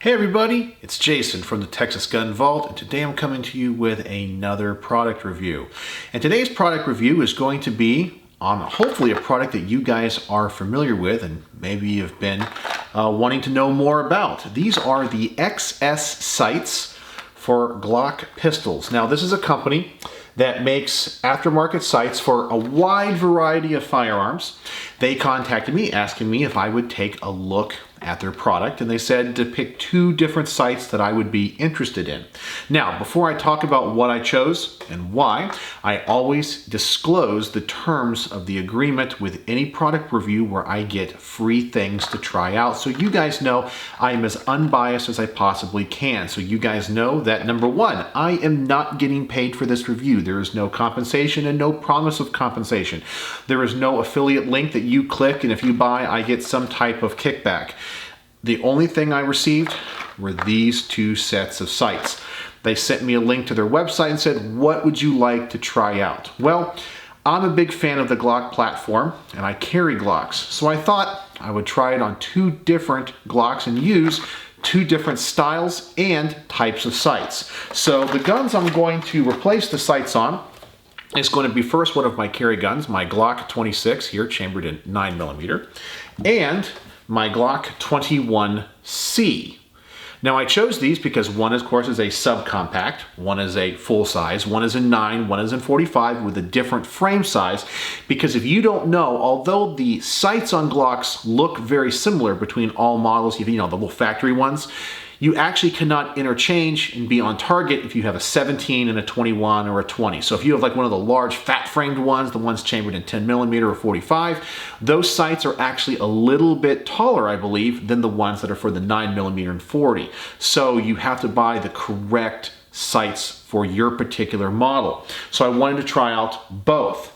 Hey everybody, it's Jason from the Texas Gun Vault, and today I'm coming to you with another product review. And today's product review is going to be on hopefully a product that you guys are familiar with and maybe you've been wanting to know more about. These are the XS sights for Glock Pistols. Now this is a company that makes aftermarket sights for a wide variety of firearms. They contacted me asking me if I would take a look at their product, and they said to pick two different sights that I would be interested in. Now, before I talk about what I chose and why, I always disclose the terms of the agreement with any product review where I get free things to try out, so you guys know I am as unbiased as I possibly can. So you guys know that, number one, I am not getting paid for this review. There is no compensation and no promise of compensation. There is no affiliate link that you click and if you buy, I get some type of kickback. The only thing I received were these two sets of sights. They sent me a link to their website and said, what would you like to try out? Well, I'm a big fan of the Glock platform and I carry Glocks. So I thought I would try it on two different Glocks and use two different styles and types of sights. So the guns I'm going to replace the sights on is going to be first one of my carry guns, my Glock 26 here chambered in 9mm, and my Glock 21C. Now I chose these because one, of course, is a subcompact, one is a full size, one is in 9, one is in 45 with a different frame size. Because if you don't know, although the sights on Glocks look very similar between all models, you know, the little factory ones, you actually cannot interchange and be on target if you have a 17 and a 21 or a 20. So if you have like one of the large fat framed ones, the ones chambered in 10mm or 45, those sights are actually a little bit taller, I believe, than the ones that are for the 9mm and 40. So you have to buy the correct sights for your particular model. So I wanted to try out both.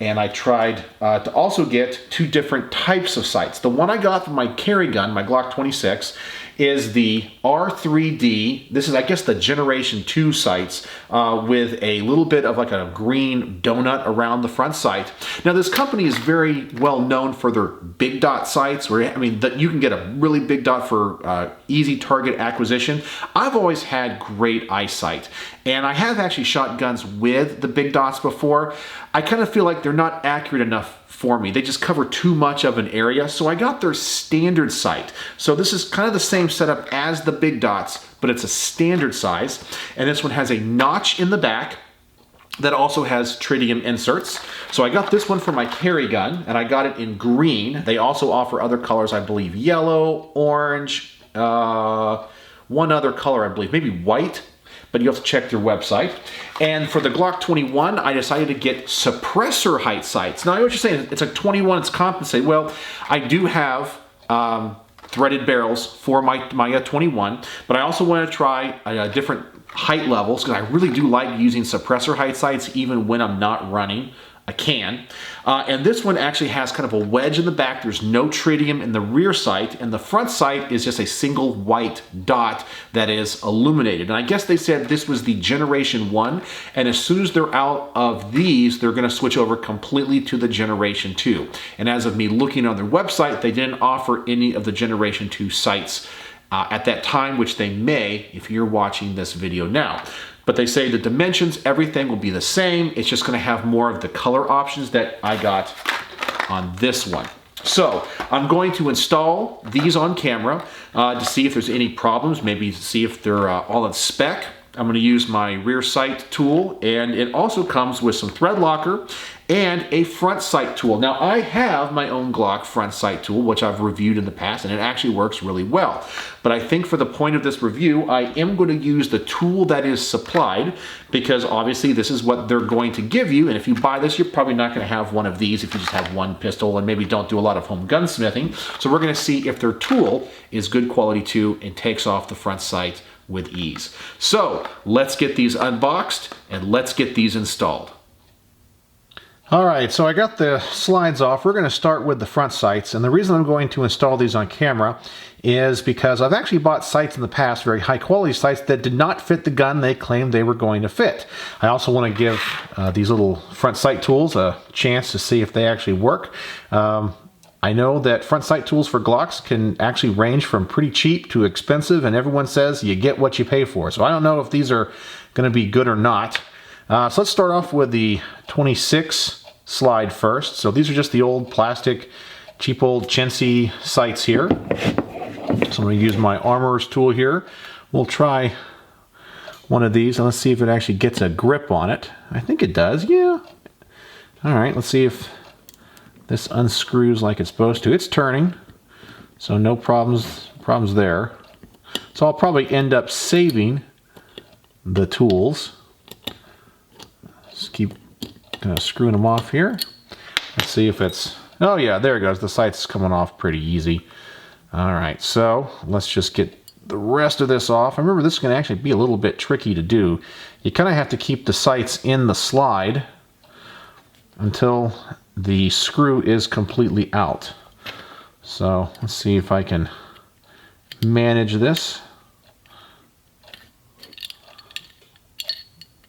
And I tried to also get two different types of sights. The one I got for my carry gun, my Glock 26, is the R3D. This is, I guess, the Generation 2 sights with a little bit of like a green donut around the front sight. Now, this company is very well known for their big dot sights, where, I mean, you can get a really big dot for easy target acquisition. I've always had great eyesight, and I have actually shot guns with the big dots before. I kind of feel like they're not accurate enough for me. They just cover too much of an area, so I got their standard sight. So this is kind of the same setup as the big dots, but it's a standard size, and this one has a notch in the back that also has tritium inserts. So I got this one for my carry gun, and I got it in green. They also offer other colors, I believe yellow, orange, one other color, I believe, maybe white, but you have to check their website. And for the Glock 21, I decided to get suppressor height sights. Now, I know what you're saying, it's like 21, it's compensated. Well, I do have threaded barrels for my 21, but I also want to try different height levels because I really do like using suppressor height sights even when I'm not running. I can. And this one actually has kind of a wedge in the back. There's no tritium in the rear sight, and the front sight is just a single white dot that is illuminated. And I guess they said this was the Generation 1, and as soon as they're out of these, they're going to switch over completely to the Generation 2. And as of me looking on their website, they didn't offer any of the Generation 2 sights at that time, which they may if you're watching this video now. But they say the dimensions, everything will be the same. It's just gonna have more of the color options that I got on this one. So I'm going to install these on camera to see if there's any problems, maybe see if they're all in spec. I'm going to use my rear sight tool, and it also comes with some thread locker and a front sight tool. Now, I have my own Glock front sight tool, which I've reviewed in the past, and it actually works really well. But I think for the point of this review, I am going to use the tool that is supplied, because obviously this is what they're going to give you, and if you buy this, you're probably not going to have one of these if you just have one pistol and maybe don't do a lot of home gunsmithing. So we're going to see if their tool is good quality too and takes off the front sight with ease. So let's get these unboxed and let's get these installed. All right, so I got the slides off. We're going to start with the front sights, and the reason I'm going to install these on camera is because I've actually bought sights in the past, very high quality sights, that did not fit the gun they claimed they were going to fit. I also want to give these little front sight tools a chance to see if they actually work. I know that front sight tools for Glocks can actually range from pretty cheap to expensive, and everyone says you get what you pay for. So I don't know if these are going to be good or not. So let's start off with the 26 slide first. So these are just the old plastic, cheap old chintzy sights here. So I'm going to use my armorer's tool here. We'll try one of these and let's see if it actually gets a grip on it. I think it does, yeah. All right, let's see if this unscrews like it's supposed to. It's turning, so no problems there. So I'll probably end up saving the tools. Just keep kind of screwing them off here. Let's see if it's, oh yeah, there it goes. The sight's coming off pretty easy. All right, so let's just get the rest of this off. I remember this is going to actually be a little bit tricky to do. You kind of have to keep the sights in the slide until the screw is completely out. So let's see if I can manage this.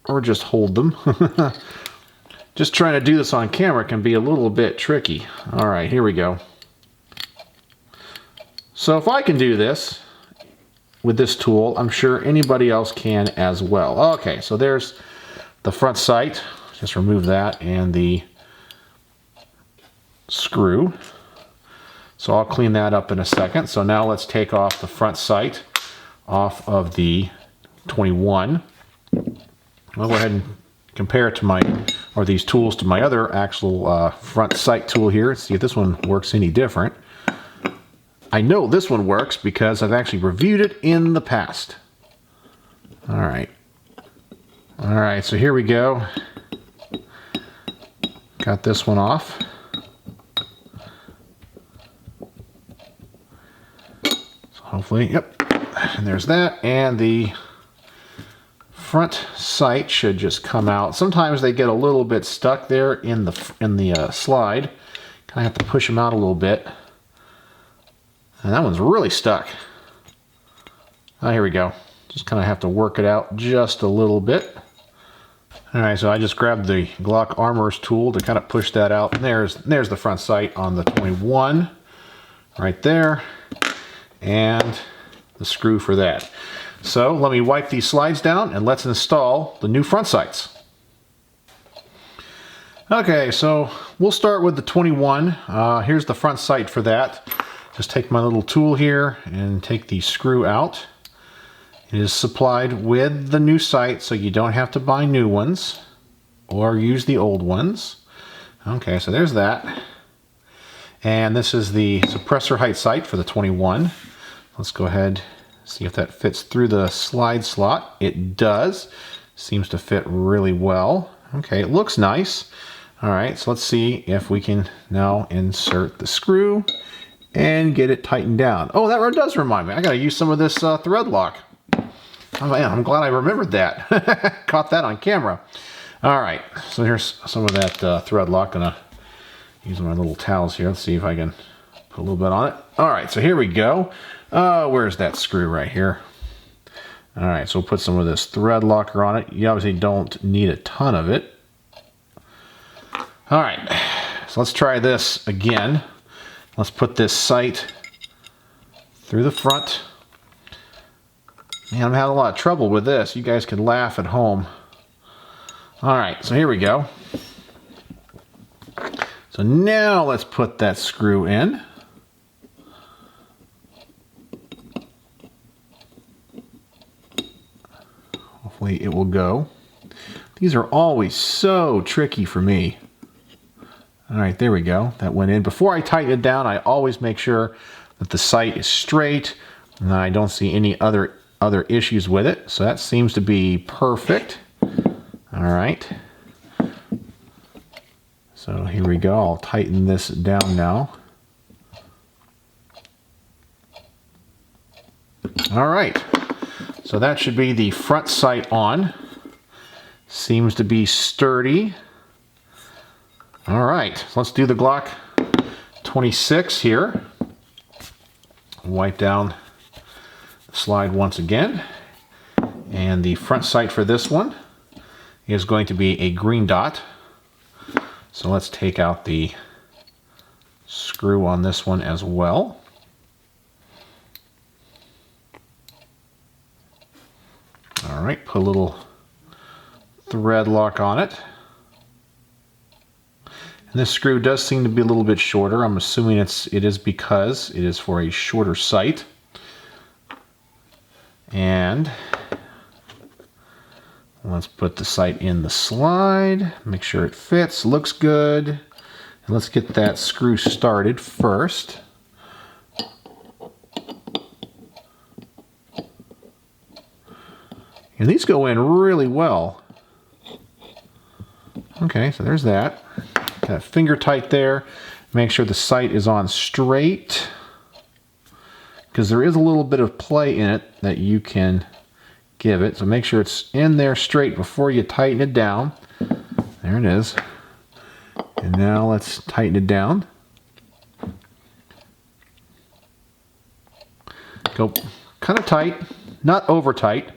Or just hold them. Just trying to do this on camera can be a little bit tricky. All right, here we go. So if I can do this with this tool, I'm sure anybody else can as well. Okay, so there's the front sight. Just remove that and the screw. So I'll clean that up in a second. So now let's take off the front sight off of the 21. I'll go ahead and compare it to these tools to my other actual front sight tool here. Let's see if this one works any different. I know this one works because I've actually reviewed it in the past. All right. All right, so here we go. Got this one off. So hopefully, yep. And there's that. And the front sight should just come out. Sometimes they get a little bit stuck there in the slide. Kind of have to push them out a little bit. And that one's really stuck. Oh, here we go. Just kind of have to work it out just a little bit. All right, so I just grabbed the Glock Armorer's tool to kind of push that out. And there's the front sight on the 21 right there. And the screw for that. So let me wipe these slides down and let's install the new front sights. Okay, so we'll start with the 21. Here's the front sight for that. Just take my little tool here and take the screw out. It is supplied with the new sight, so you don't have to buy new ones or use the old ones. Okay, so there's that. And this is the suppressor height sight for the 21. Let's go ahead, see if that fits through the slide slot. It does. Seems to fit really well. Okay, it looks nice. All right, so let's see if we can now insert the screw and get it tightened down. Oh, that does remind me. I gotta use some of this thread lock. Oh man, I'm glad I remembered that. Caught that on camera. All right, so here's some of that thread lock. Gonna use my little towels here. Let's see if I can put a little bit on it. All right, so here we go. Where's that screw right here? All right, so we'll put some of this thread locker on it. You obviously don't need a ton of it. All right, so let's try this again. Let's put this sight through the front. Man, I'm having a lot of trouble with this. You guys can laugh at home. All right, so here we go. So now let's put that screw in. Hopefully it will go. These are always so tricky for me. All right, there we go. That went in. Before I tighten it down, I always make sure that the sight is straight and I don't see any other issues with it. So that seems to be perfect. All right. So here we go. I'll tighten this down now. All right. So that should be the front sight on. Seems to be sturdy. All right, so let's do the Glock 26 here. Wipe down the slide once again. And the front sight for this one is going to be a green dot. So let's take out the screw on this one as well. All right, put a little thread lock on it. And this screw does seem to be a little bit shorter. I'm assuming it is because it is for a shorter sight. And let's put the sight in the slide, make sure it fits, looks good. And let's get that screw started first. And these go in really well. Okay, so there's that. Got finger tight there. Make sure the sight is on straight, because there is a little bit of play in it that you can give it. So make sure it's in there straight before you tighten it down. There it is. And now let's tighten it down. Go kind of tight, not over tight.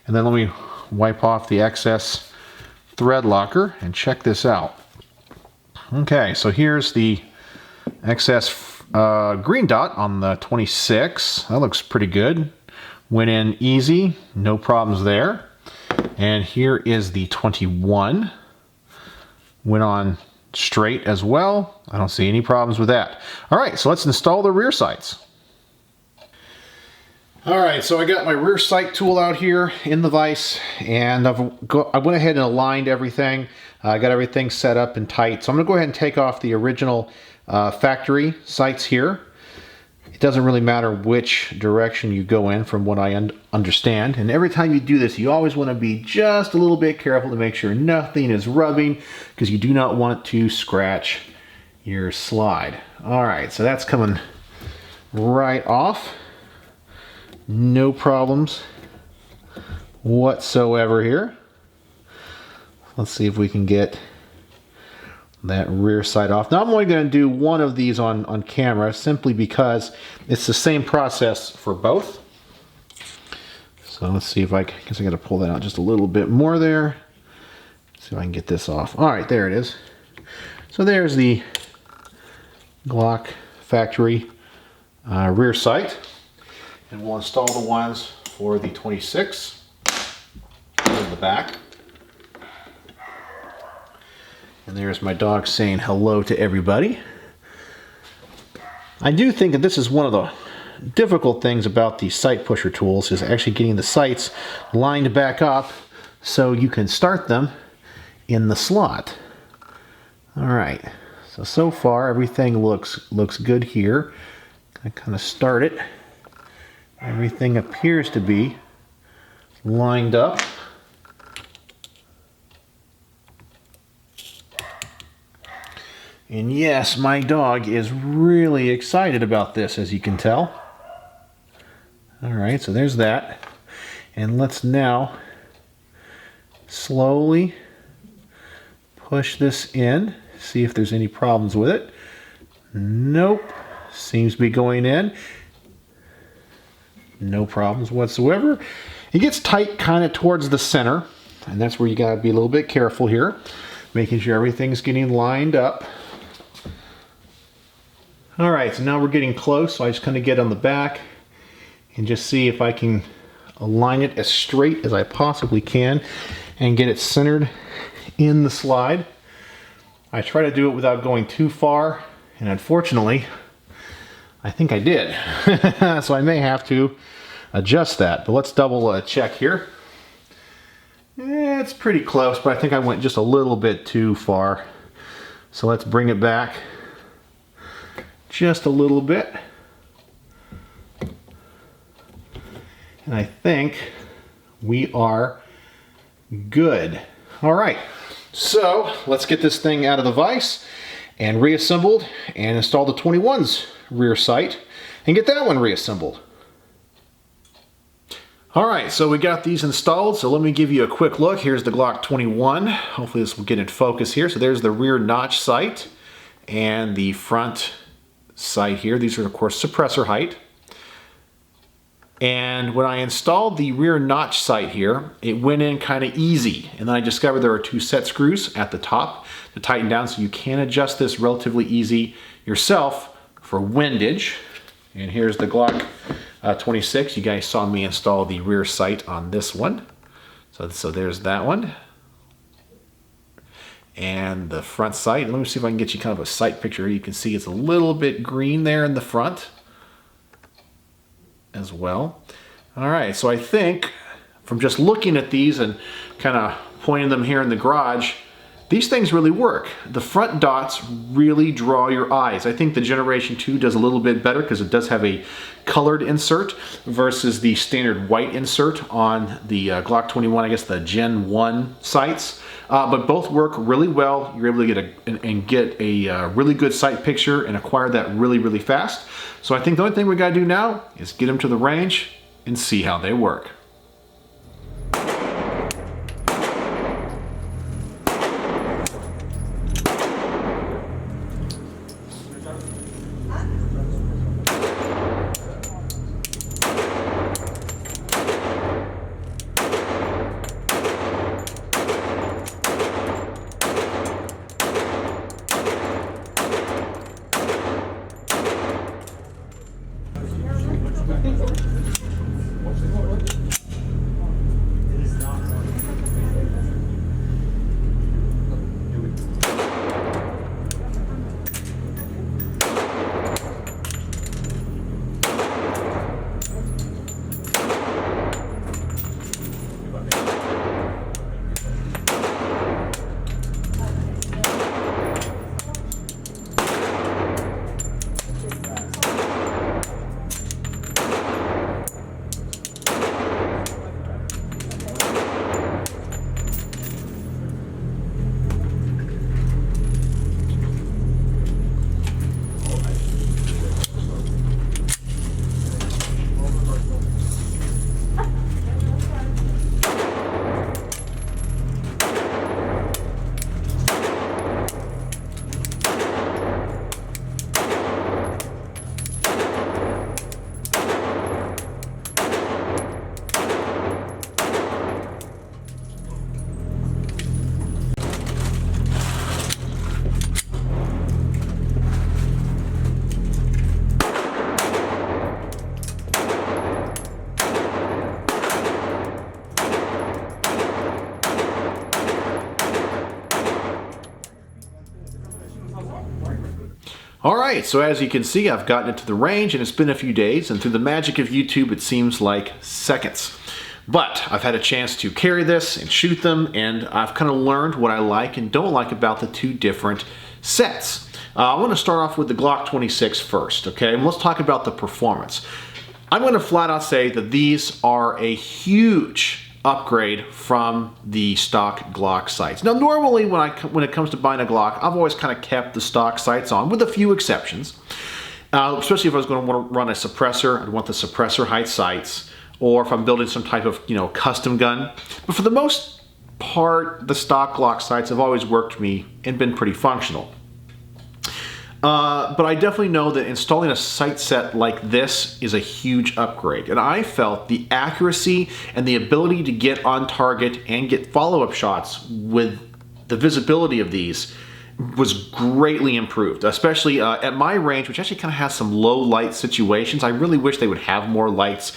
And then let me wipe off the excess thread locker and check this out. Okay, so here's the excess green dot on the 26. That looks pretty good. Went in easy, no problems there. And here is the 21. Went on straight as well. I don't see any problems with that. All right, so let's install the rear sights. All right, so I got my rear sight tool out here in the vise, and I went ahead and aligned everything. I got everything set up and tight. So I'm gonna go ahead and take off the original factory sights here. It doesn't really matter which direction you go in from what I understand. And every time you do this, you always wanna be just a little bit careful to make sure nothing is rubbing, because you do not want to scratch your slide. All right, so that's coming right off. No problems whatsoever here. Let's see if we can get that rear sight off. Now I'm only going to do one of these on camera, simply because it's the same process for both. So let's see if I guess I got to pull that out just a little bit more there. Let's see if I can get this off. All right, there it is. So there's the Glock factory rear sight. And we'll install the ones for the 26 in the back. And there's my dog saying hello to everybody. I do think that this is one of the difficult things about the sight pusher tools, is actually getting the sights lined back up so you can start them in the slot. All right, so far everything looks good here. I kind of start it. Everything appears to be lined up. And yes, my dog is really excited about this, as you can tell. All right, so there's that. And let's now slowly push this in, see if there's any problems with it. Nope, seems to be going in. No problems whatsoever. It gets tight kind of towards the center, and that's where you gotta be a little bit careful here, making sure everything's getting lined up. All right, so now we're getting close, so I just kind of get on the back and just see if I can align it as straight as I possibly can and get it centered in the slide. I try to do it without going too far, and unfortunately, I think I did. So I may have to adjust that, but let's double check here. It's pretty close, but I think I went just a little bit too far. So let's bring it back just a little bit. And I think we are good. All right, so let's get this thing out of the vise and reassembled and install the 21's rear sight and get that one reassembled. All right, so we got these installed, so let me give you a quick look. Here's the Glock 21. Hopefully this will get in focus here. So there's the rear notch sight and the front sight here. These are, of course, suppressor height. And when I installed the rear notch sight here, it went in kind of easy. And then I discovered there are 2 set screws at the top to tighten down, so you can adjust this relatively easy yourself for windage. And here's the Glock 26. You guys saw me install the rear sight on this one. So there's that one. And the front sight. Let me see if I can get you kind of a sight picture. You can see it's a little bit green there in the front as well. All right, so I think from just looking at these and kind of pointing them here in the garage, these things really work. The front dots really draw your eyes. I think the Generation 2 does a little bit better because it does have a colored insert versus the standard white insert on the Glock 21, I guess the Gen 1 sights. But both work really well. You're able to get a really good sight picture and acquire that really, really fast. So I think the only thing we gotta do now is get them to the range and see how they work. All right, so as you can see, I've gotten it to the range and it's been a few days, and through the magic of YouTube, it seems like seconds. But I've had a chance to carry this and shoot them, and I've kind of learned what I like and don't like about the two different sets. I want to start off with the Glock 26 first, okay? And let's talk about the performance. I'm going to flat out say that these are a huge upgrade from the stock Glock sights. Now normally when it comes to buying a Glock, I've always kind of kept the stock sights on with a few exceptions. Especially if I was going to want to run a suppressor, I'd want the suppressor height sights, or if I'm building some type of custom gun. But for the most part, the stock Glock sights have always worked for me and been pretty functional. But I definitely know that installing a sight set like this is a huge upgrade. And I felt the accuracy and the ability to get on target and get follow-up shots with the visibility of these was greatly improved, especially at my range, which actually kind of has some low light situations. I really wish they would have more lights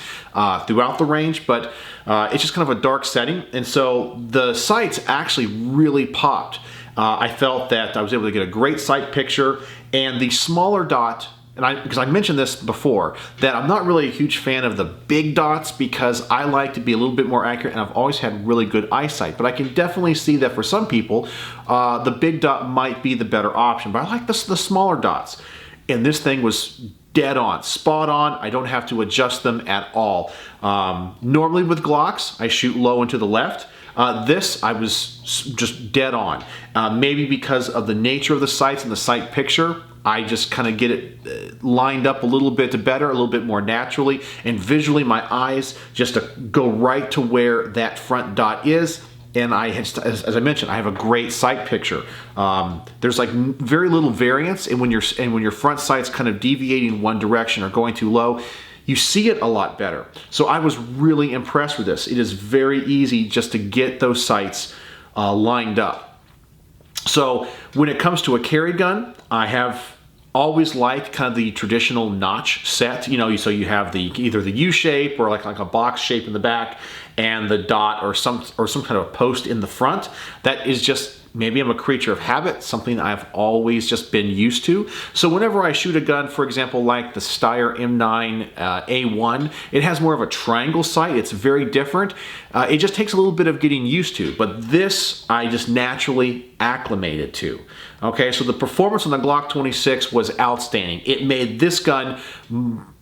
throughout the range, but it's just kind of a dark setting. And so the sights actually really popped. I felt that I was able to get a great sight picture, and the smaller dot, and because I mentioned this before, that I'm not really a huge fan of the big dots because I like to be a little bit more accurate, and I've always had really good eyesight. But I can definitely see that for some people, the big dot might be the better option. But I like the smaller dots, and this thing was dead on, spot on. I don't have to adjust them at all. Normally with Glocks, I shoot low and to the left. This, I was just dead on. Maybe because of the nature of the sights and the sight picture, I just kind of get it lined up a little bit better, a little bit more naturally, and visually my eyes just go right to where that front dot is. And as I mentioned, I have a great sight picture. There's like very little variance, and when your front sight's kind of deviating one direction or going too low, you see it a lot better. So I was really impressed with this. It is very easy just to get those sights lined up. So when it comes to a carry gun, I have always liked kind of the traditional notch set, you know, so you have the either the U shape or like a box shape in the back and the dot or some kind of a post in the front. That is just, maybe I'm a creature of habit, something I've always just been used to. So whenever I shoot a gun, for example, like the Steyr M9 A1, it has more of a triangle sight. It's very different. It just takes a little bit of getting used to, but this I just naturally acclimated to. Okay, so the performance on the Glock 26 was outstanding. It made this gun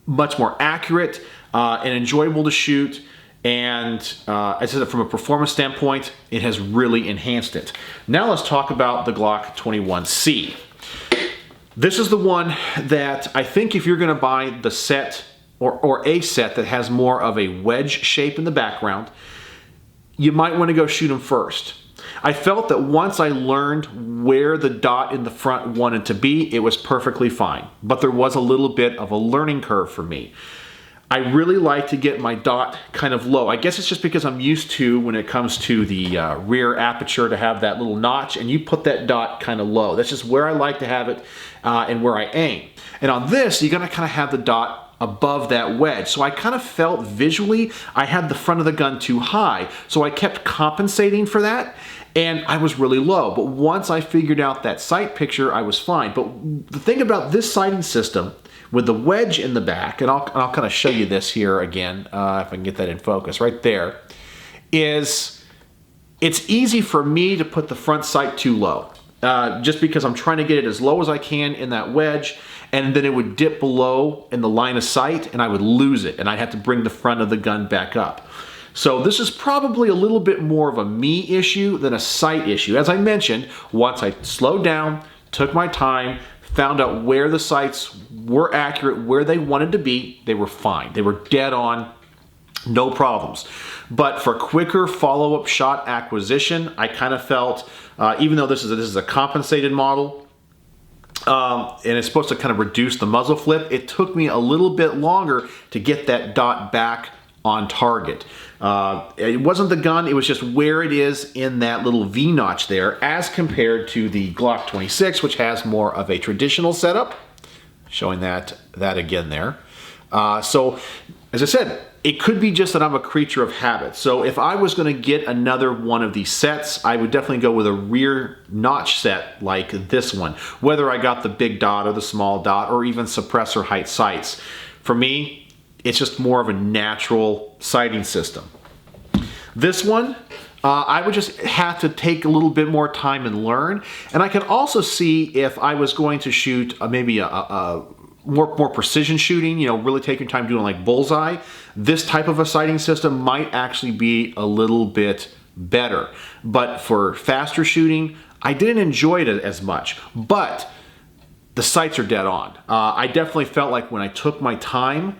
much more accurate and enjoyable to shoot. And as I said, from a performance standpoint, it has really enhanced it. Now let's talk about the Glock 21C. This is the one that I think if you're going to buy the set or a set that has more of a wedge shape in the background, you might want to go shoot them first. I felt that once I learned where the dot in the front wanted to be, it was perfectly fine. But there was a little bit of a learning curve for me. I really like to get my dot kind of low. I guess it's just because I'm used to, when it comes to the rear aperture, to have that little notch, and you put that dot kind of low. That's just where I like to have it and where I aim. And on this, you're gonna kind of have the dot above that wedge. So I kind of felt visually I had the front of the gun too high. So I kept compensating for that, and I was really low. But once I figured out that sight picture, I was fine. But the thing about this sighting system, with the wedge in the back, and I'll kind of show you this here again, if I can get that in focus, right there, is it's easy for me to put the front sight too low, just because I'm trying to get it as low as I can in that wedge, and then it would dip below in the line of sight, and I would lose it, and I'd have to bring the front of the gun back up. So this is probably a little bit more of a me issue than a sight issue. As I mentioned, once I slowed down, took my time, found out where the sights were accurate, where they wanted to be, they were fine. They were dead on, no problems. But for quicker follow-up shot acquisition, I kind of felt, even though this is a compensated model, and it's supposed to kind of reduce the muzzle flip, it took me a little bit longer to get that dot back on target. It wasn't the gun, it was just where it is in that little V notch there, as compared to the Glock 26, which has more of a traditional setup. Showing that again there. So, as I said, it could be just that I'm a creature of habit. So if I was going to get another one of these sets, I would definitely go with a rear notch set like this one, whether I got the big dot or the small dot or even suppressor height sights. For me, it's just more of a natural sighting system. This one, I would just have to take a little bit more time and learn. And I can also see if I was going to shoot maybe a more precision shooting, you know, really taking time doing like bullseye, this type of a sighting system might actually be a little bit better. But for faster shooting, I didn't enjoy it as much. But the sights are dead on. I definitely felt like when I took my time,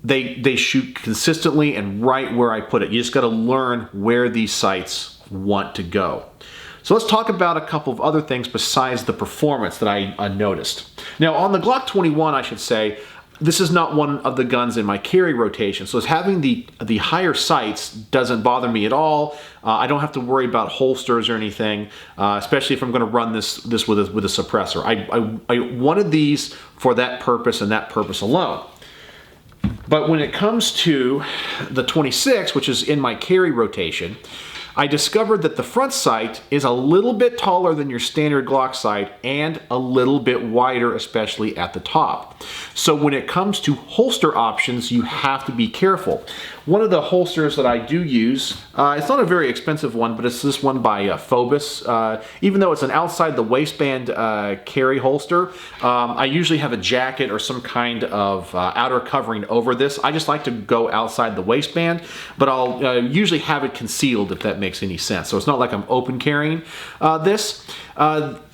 they shoot consistently and right where I put it. You just got to learn where these sights want to go. So let's talk about a couple of other things besides the performance that I noticed. Now on the Glock 21, I should say, this is not one of the guns in my carry rotation. So having the higher sights doesn't bother me at all. I don't have to worry about holsters or anything, especially if I'm going to run this with a suppressor. I wanted these for that purpose and that purpose alone. But when it comes to the 26, which is in my carry rotation, I discovered that the front sight is a little bit taller than your standard Glock sight and a little bit wider, especially at the top. So when it comes to holster options, you have to be careful. One of the holsters that I do use, it's not a very expensive one, but it's this one by Phobos. Even though it's an outside the waistband carry holster, I usually have a jacket or some kind of outer covering over this. I just like to go outside the waistband, but I'll usually have it concealed, if that makes any sense. So it's not like I'm open carrying this.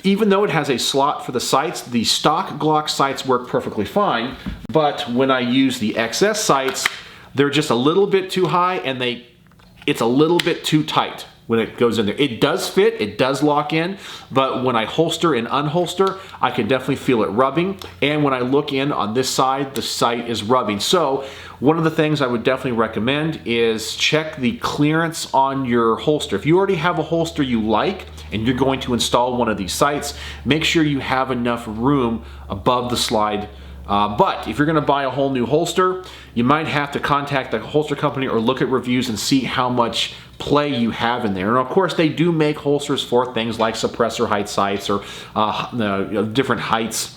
Even though it has a slot for the sights, the stock Glock sights work perfectly fine, but when I use the XS sights, they're just a little bit too high and it's a little bit too tight when it goes in there. It does fit, it does lock in, but when I holster and unholster, I can definitely feel it rubbing. And when I look in on this side, the sight is rubbing. So one of the things I would definitely recommend is check the clearance on your holster. If you already have a holster you like and you're going to install one of these sights, make sure you have enough room above the slide. But if you're going to buy a whole new holster, you might have to contact the holster company or look at reviews and see how much play you have in there. And of course, they do make holsters for things like suppressor height sights or different heights.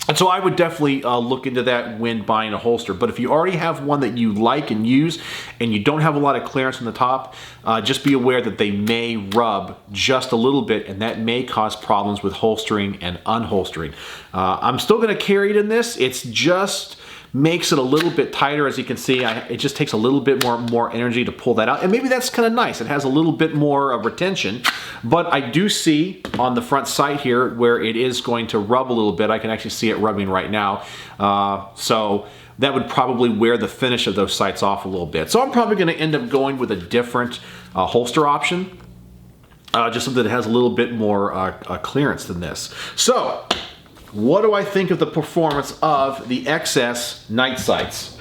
And so I would definitely look into that when buying a holster. But if you already have one that you like and use and you don't have a lot of clearance on the top, just be aware that they may rub just a little bit, and that may cause problems with holstering and unholstering. I'm still going to carry it in this. It's just makes it a little bit tighter. As you can see, it just takes a little bit more energy to pull that out, and maybe that's kind of nice. It has a little bit more retention, but I do see on the front sight here where it is going to rub a little bit. I can actually see it rubbing right now, so that would probably wear the finish of those sights off a little bit. So I'm probably going to end up going with a different holster option, just something that has a little bit more clearance than this. So what do I think of the performance of the XS night sights?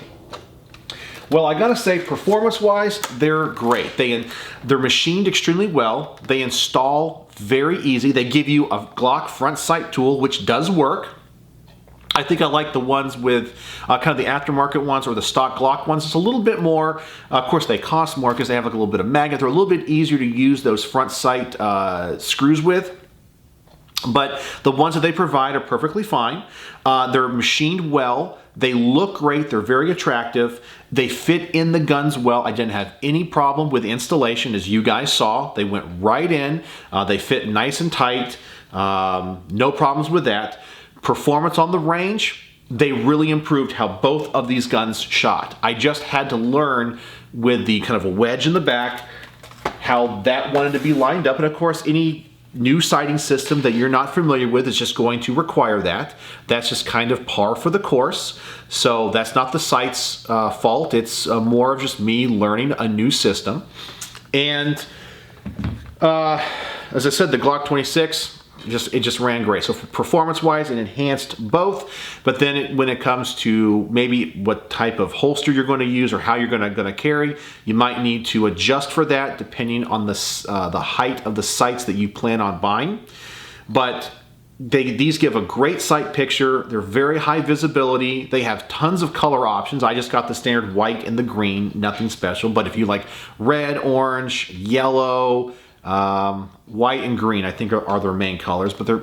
Well, I gotta say, performance-wise, they're great. They're machined extremely well. They install very easy. They give you a Glock front sight tool, which does work. I think I like the ones with kind of the aftermarket ones or the stock Glock ones. It's a little bit more, of course they cost more because they have like a little bit of magnet. They're a little bit easier to use those front sight screws with. But the ones that they provide are perfectly fine. They're machined well. They look great. They're very attractive. They fit in the guns well. I didn't have any problem with installation, as you guys saw. They went right in. They fit nice and tight. No problems with that. Performance on the range, they really improved how both of these guns shot. I just had to learn with the kind of a wedge in the back how that wanted to be lined up. And of course, any new sighting system that you're not familiar with is just going to require that. That's just kind of par for the course. So that's not the sight's fault. It's more of just me learning a new system. And as I said, the Glock 26, it just ran great. So performance-wise, it enhanced both. But then when it comes to maybe what type of holster you're going to use or how you're going to carry, you might need to adjust for that depending on the height of the sights that you plan on buying. But these give a great sight picture. They're very high visibility. They have tons of color options. I just got the standard white and the green, nothing special. But if you like red, orange, yellow, white and green, I think are their main colors, but there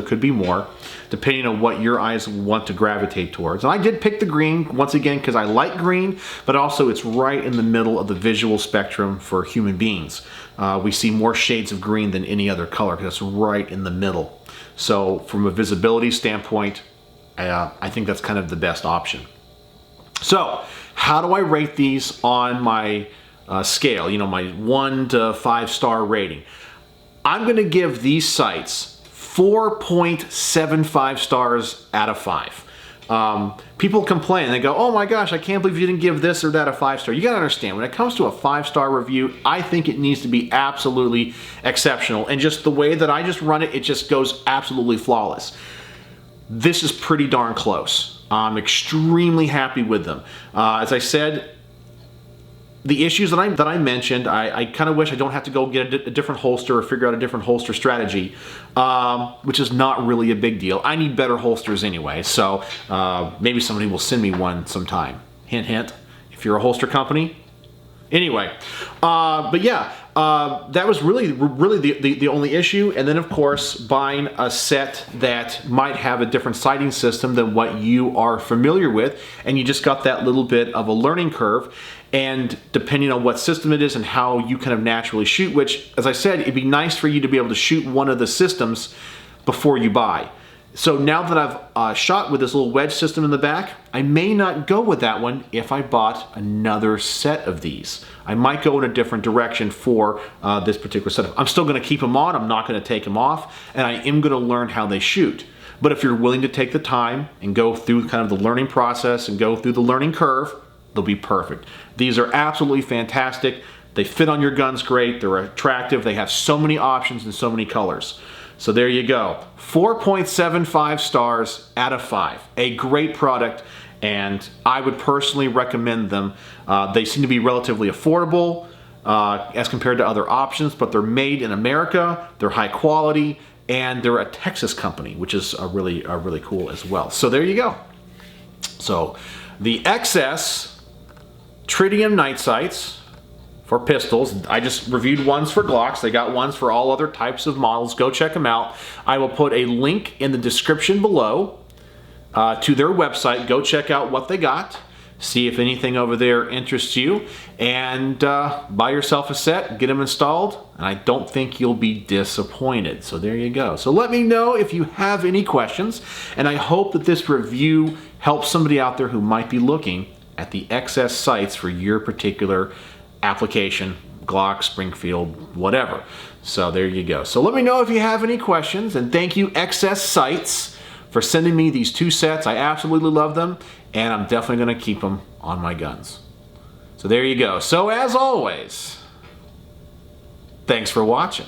could be more depending on what your eyes want to gravitate towards. And I did pick the green once again because I like green, but also it's right in the middle of the visual spectrum for human beings. We see more shades of green than any other color because it's right in the middle. So from a visibility standpoint, I think that's kind of the best option. So how do I rate these on my scale, you know, my 1 to 5 star rating? I'm going to give these sights 4.75 stars out of 5. People complain, they go, oh my gosh, I can't believe you didn't give this or that a 5 star. You got to understand, when it comes to a 5-star review, I think it needs to be absolutely exceptional. And just the way that I just run it, it just goes absolutely flawless. This is pretty darn close. I'm extremely happy with them. As I said, the issues that I mentioned, I kind of wish I don't have to go get a different holster or figure out a different holster strategy, which is not really a big deal. I need better holsters anyway, so maybe somebody will send me one sometime. Hint, hint, if you're a holster company. Anyway, but yeah, that was really the only issue. And then of course, buying a set that might have a different sighting system than what you are familiar with, and you just got that little bit of a learning curve. And depending on what system it is and how you kind of naturally shoot, which, as I said, it'd be nice for you to be able to shoot one of the systems before you buy. So now that I've shot with this little wedge system in the back, I may not go with that one if I bought another set of these. I might go in a different direction for this particular setup. I'm still going to keep them on. I'm not going to take them off, and I am going to learn how they shoot. But if you're willing to take the time and go through kind of the learning process and go through the learning curve, they'll be perfect. These are absolutely fantastic. They fit on your guns great. They're attractive. They have so many options and so many colors. So there you go. 4.75 stars out of 5. A great product, and I would personally recommend them. They seem to be relatively affordable. as compared to other options, but they're made in America, they're high quality, and they're a Texas company, which is really cool as well. So there you go. So the XS tritium night sights for pistols. I just reviewed ones for Glocks. They got ones for all other types of models. Go check them out. I will put a link in the description below to their website. Go check out what they got. See if anything over there interests you, and buy yourself a set, get them installed, and I don't think you'll be disappointed. So there you go. So let me know if you have any questions, and I hope that this review helps somebody out there who might be looking at the XS sights for your particular application, Glock, Springfield, whatever. So there you go. So let me know if you have any questions, and thank you XS Sights for sending me these 2 sets. I absolutely love them, and I'm definitely going to keep them on my guns. So there you go. So as always, thanks for watching.